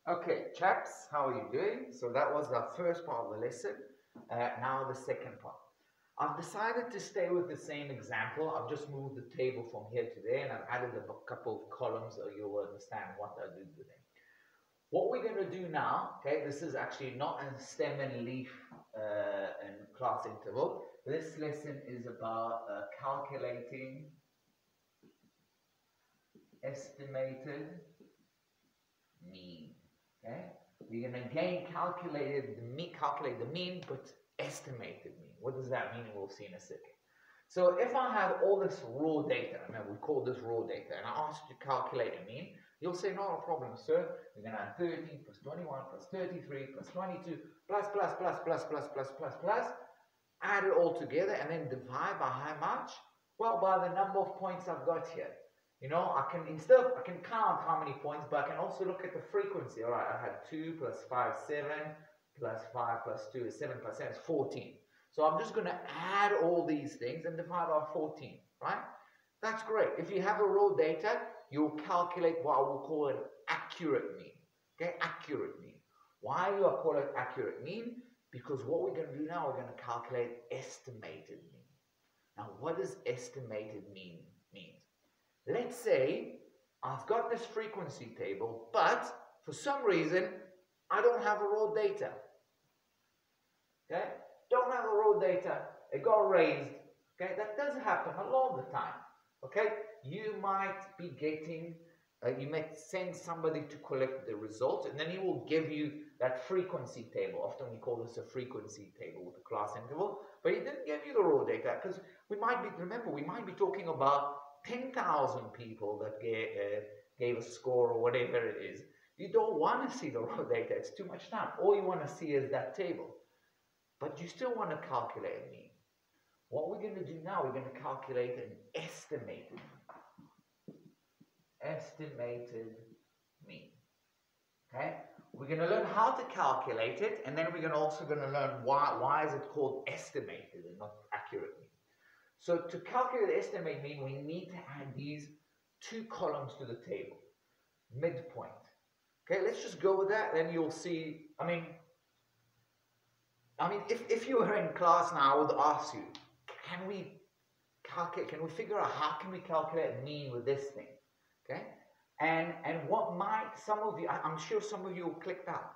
Okay, chaps, how are you doing? So that was the first part of the lesson. Now the second part. I've decided to stay with the same example. I've just moved the table from here to there and I've added a couple of columns so you'll understand what I do with them. What we're going to do now, okay, this is actually not a stem and leaf and class interval. This lesson is about calculating estimated mean. Okay, we're going to again calculate the mean, but estimated mean. What does that mean? We'll see in a second. So if I have all this raw data, remember we call this raw data, and I ask you to calculate a mean, you'll say, not a problem, sir. We're going to add 13 plus 21 plus 33 plus 22 plus, add it all together, and then divide by how much? Well, by the number of points I've got here. You know, I can count how many points, but I can also look at the frequency. All right, I had 2 plus 5, 7, plus 5 plus 2 is 7 plus 7 is 14. So I'm just going to add all these things and divide by 14, right? That's great. If you have a raw data, you'll calculate what I will call an accurate mean. Okay, accurate mean. Why do I call it accurate mean? Because what we're going to do now, we're going to calculate estimated mean. Now, what does estimated mean mean? Let's say I've got this frequency table, but for some reason, I don't have a raw data. Okay? Don't have a raw data. It got raised. Okay? That does happen a lot of the time. Okay? You might be getting, you might send somebody to collect the results, and then he will give you that frequency table. Often we call this a frequency table with a class interval, but he didn't give you the raw data because we might be, remember, we might be talking about 10,000 people that gave a score or whatever it is. You don't want to see the raw data. It's too much time. All you want to see is that table. But you still want to calculate a mean. What we're going to do now, we're going to calculate an estimated mean. Estimated mean. Okay? We're going to learn how to calculate it, and then we're also going to learn why is it called estimated and not accurate mean. So to calculate the estimate mean, we need to add these two columns to the table. Midpoint. Okay, let's just go with that, then you'll see, I mean, if you were in class now, I would ask you, can we figure out how can we calculate mean with this thing? Okay? And what might some of you, I'm sure some of you will click that,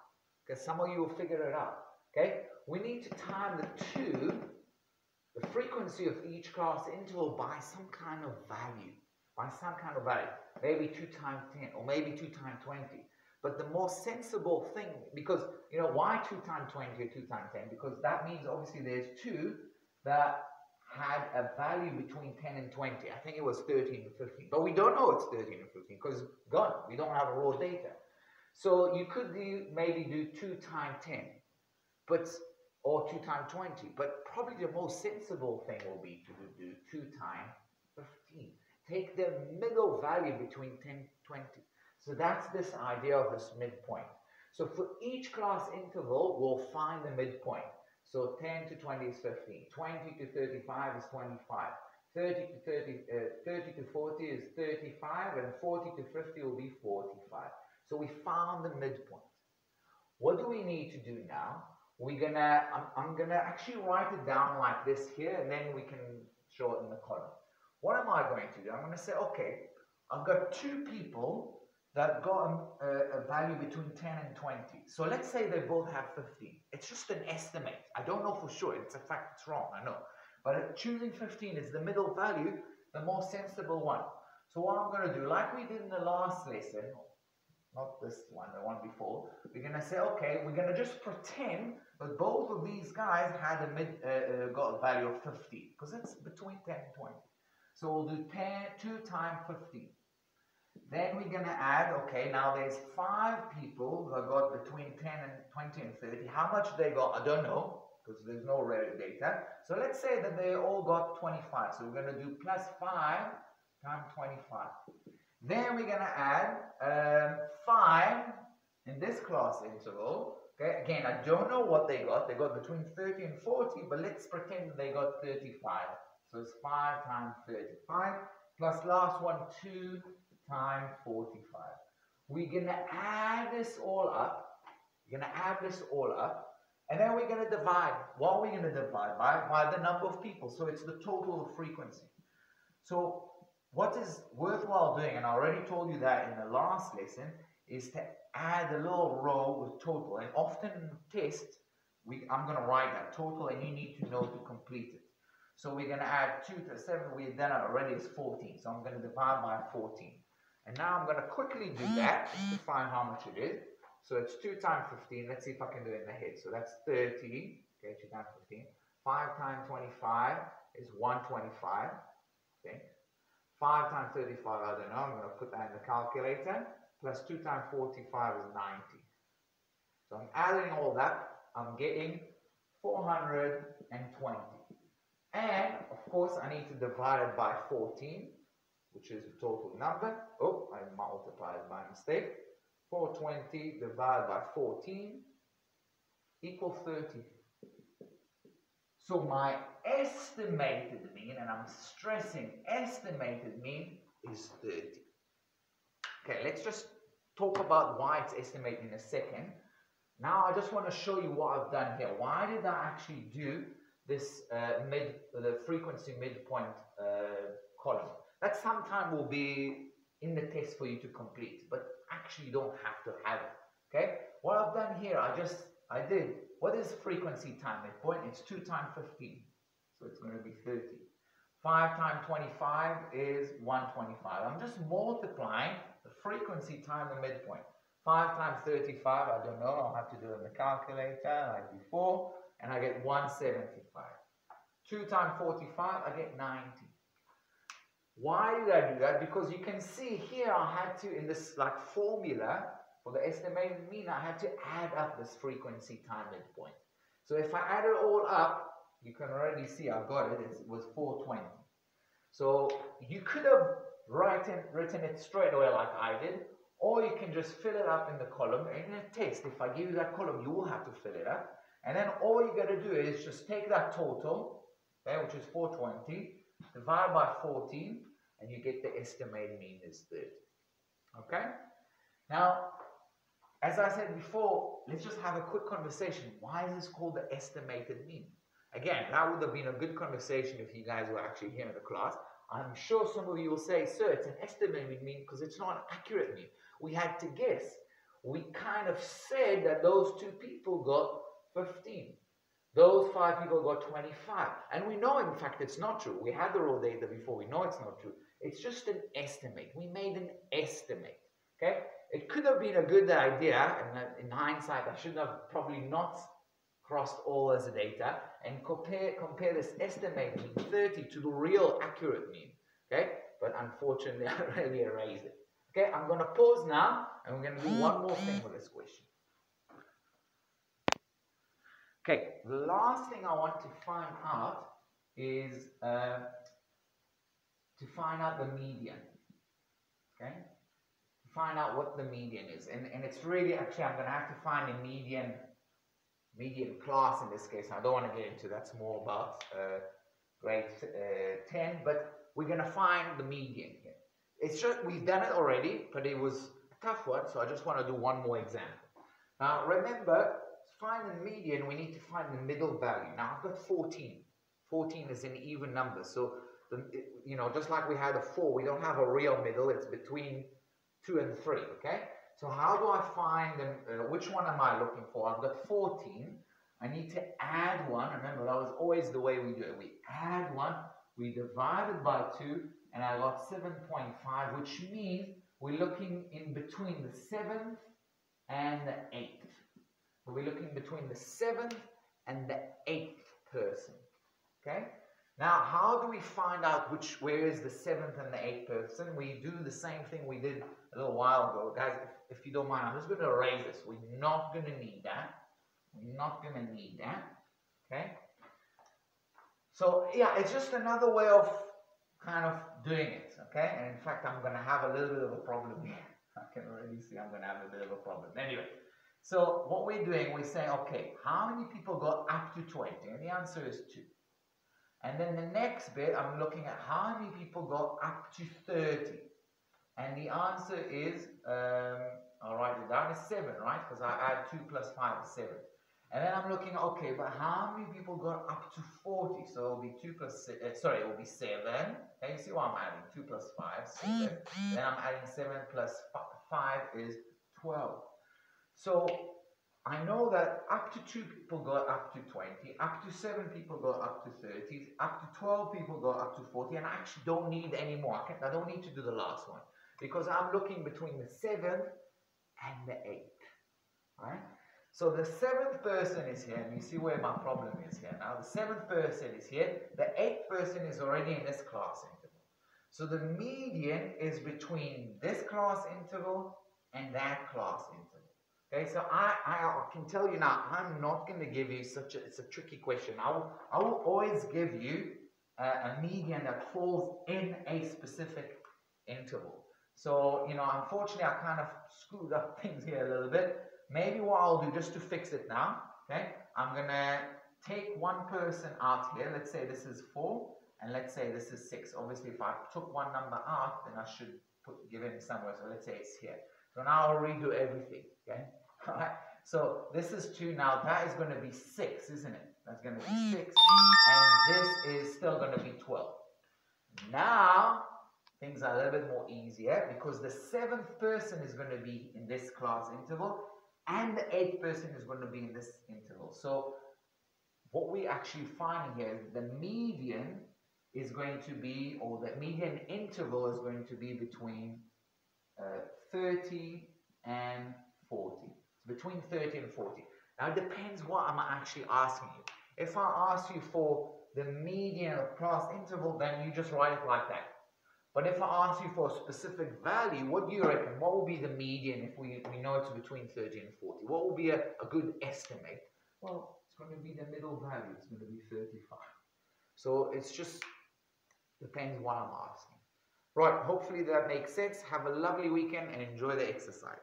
because some of you will figure it out. Okay? We need to time the frequency of each class interval by some kind of value. Maybe 2 times 10 or maybe 2 times 20. But the more sensible thing, because, you know, why 2 times 20 or 2 times 10? Because that means obviously there's 2 that had a value between 10 and 20. I think it was 13 and 15. But we don't know it's 13 and 15 because gone. We don't have raw data. So you could maybe do 2 times 10. Or 2 times 20, but probably the most sensible thing will be to do 2 times 15. Take the middle value between 10 and 20. So that's this idea of this midpoint. So for each class interval, we'll find the midpoint. So 10 to 20 is 15, 20 to 35 is 25, 30 to 40 is 35, and 40 to 50 will be 45. So we found the midpoint. What do we need to do now? I'm gonna actually write it down like this here, and then we can show it in the column. What am I going to do? I'm going to say, okay, I've got 2 people that got a value between 10 and 20. So let's say they both have 15. It's just an estimate. I don't know for sure. It's a fact. It's wrong. I know. But choosing 15 is the middle value, the more sensible one. So what I'm going to do, like we did in the last lesson, not this one, the one before, we're going to say, okay, we're going to just pretend that both of these guys had got a value of 50, because it's between 10 and 20. So we'll do 2 times 15. Then we're going to add, okay, now there's 5 people that got between 10 and 20 and 30. How much they got, I don't know, because there's no raw data. So let's say that they all got 25. So we're going to do plus 5 times 25. Then we're going to add 5 in this class interval. Okay, again, I don't know what they got. They got between 30 and 40, but let's pretend they got 35. So it's 5 times 35, plus last one, 2 times 45. we're going to add this all up. We're going to add this all up. And then we're going to divide. What are we going to divide by? By the number of people. So it's the total of frequency. So what is worthwhile doing, and I already told you that in the last lesson, is to add a little row with total. And often in tests, I'm going to write that total, and you need to know to complete it. So we're going to add 2 to 7. We've done it already. It's 14. So I'm going to divide by 14. And now I'm going to quickly do that to find how much it is. So it's 2 times 15. Let's see if I can do it in the head. So that's 30. Okay, 2 times 15. 5 times 25 is 125. Okay. 5 times 35, I don't know. I'm going to put that in the calculator. Plus 2 times 45 is 90. So I'm adding all that. I'm getting 420. And, of course, I need to divide it by 14, which is the total number. Oh, I multiplied by mistake. 420 divided by 14 equals 30. So my estimated mean, and I'm stressing estimated mean, is 30. Okay, let's just talk about why it's estimated in a second. Now I just want to show you what I've done here. Why did I actually do this the frequency midpoint column? That sometime will be in the test for you to complete, but actually you don't have to have it. Okay, what I've done here, I did, what is frequency time midpoint? It's 2 times 15, so it's going to be 30. 5 times 25 is 125. I'm just multiplying the frequency time the midpoint. 5 times 35, I don't know, I'll have to do it in the calculator like before, and I get 175. 2 times 45, I get 90. Why did I do that? Because you can see here I had to, in this like formula for the estimated mean, I had to add up this frequency time midpoint. So if I add it all up, you can already see I got it, it was 420. So you could have written it straight away like I did, or you can just fill it up in the column. In a test, if I give you that column, you will have to fill it up. And then all you got to do is just take that total, okay, which is 420, divide by 14, and you get the estimated mean is 30. Okay? Now, as I said before, let's just have a quick conversation. Why is this called the estimated mean? Again, that would have been a good conversation if you guys were actually here in the class. I'm sure some of you will say, sir, it's an estimated mean because it's not an accurate mean. We had to guess. We kind of said that those 2 people got 15. Those 5 people got 25. And we know, in fact, it's not true. We had the raw data before. We know it's not true. It's just an estimate. We made an estimate. Okay? It could have been a good idea, and in hindsight, I should have probably not crossed all as data and compare this estimate mean 30 to the real accurate mean. Okay? But unfortunately, I really erased it. Okay? I'm going to pause now, and we're going to do one more thing with this question. Okay, the last thing I want to find out is to find out the median. Okay? Find out what the median is. And it's really, actually, I'm going to have to find a median class in this case. I don't want to get into that's more about grade 10, but we're going to find the median here. It's just, we've done it already, but it was a tough one, so I just want to do one more example. Now, remember, to find the median, we need to find the middle value. Now, I've got 14. 14 is an even number, so, you know, just like we had a 4, we don't have a real middle, it's between 2 and 3, okay? So how do I find them? Which one am I looking for? I've got 14. I need to add 1. Remember, that was always the way we do it. We add 1, we divide it by 2, and I got 7.5, which means we're looking in between the 7th and the 8th. So we're looking between the 7th and the 8th person, okay? Now, how do we find out where is the 7th and the 8th person? We do the same thing we did a little while ago. Guys, if you don't mind, I'm just going to erase this. We're not going to need that. We're not going to need that. Okay? So, yeah, it's just another way of kind of doing it. Okay? And in fact, I'm going to have a little bit of a problem here. I can already see I'm going to have a bit of a problem. Anyway, so what we're doing, we're saying, okay, how many people got up to 20? And the answer is 2. And then the next bit, I'm looking at how many people got up to 30. And the answer is I'll write it down, is 7, right? Because I add 2 plus 5 is 7. And then I'm looking, okay, but how many people got up to 40? So it'll be 2 plus, it will be 7. Okay, you see what I'm adding? 2 plus 5, 7. Then I'm adding 7 plus 5 is 12. So I know that up to 2 people got up to 20, up to 7 people got up to 30, up to 12 people got up to 40, and I actually don't need any more. I don't need to do the last one because I'm looking between the 7th and the 8th, right? So the 7th person is here, and you see where my problem is here now. The 7th person is here, the 8th person is already in this class interval. So the median is between this class interval and that class interval. Okay, so I can tell you now, I'm not going to give you it's a tricky question. I will always give you a median that falls in a specific interval. So, you know, unfortunately, I kind of screwed up things here a little bit. Maybe what I'll do, just to fix it now, okay, I'm going to take one person out here. Let's say this is 4, and let's say this is 6. Obviously, if I took one number out, then I should give it somewhere. So let's say it's here. So now I'll redo everything, okay? All right. So this is 2 now. That is going to be 6, isn't it? That's going to be 6. And this is still going to be 12. Now, things are a little bit more easier because the 7th person is going to be in this class interval and the 8th person is going to be in this interval. So what we actually find here is the median is going to be, or the median interval is going to be between 30 and 40. It's between 30 and 40. Now it depends what I'm actually asking you. If I ask you for the median of class interval, then you just write it like that. But if I ask you for a specific value, what do you reckon? What will be the median if we know it's between 30 and 40? What will be a good estimate? Well, it's going to be the middle value. It's going to be 35. So it's just depends what I'm asking. Right, hopefully that makes sense. Have a lovely weekend and enjoy the exercise.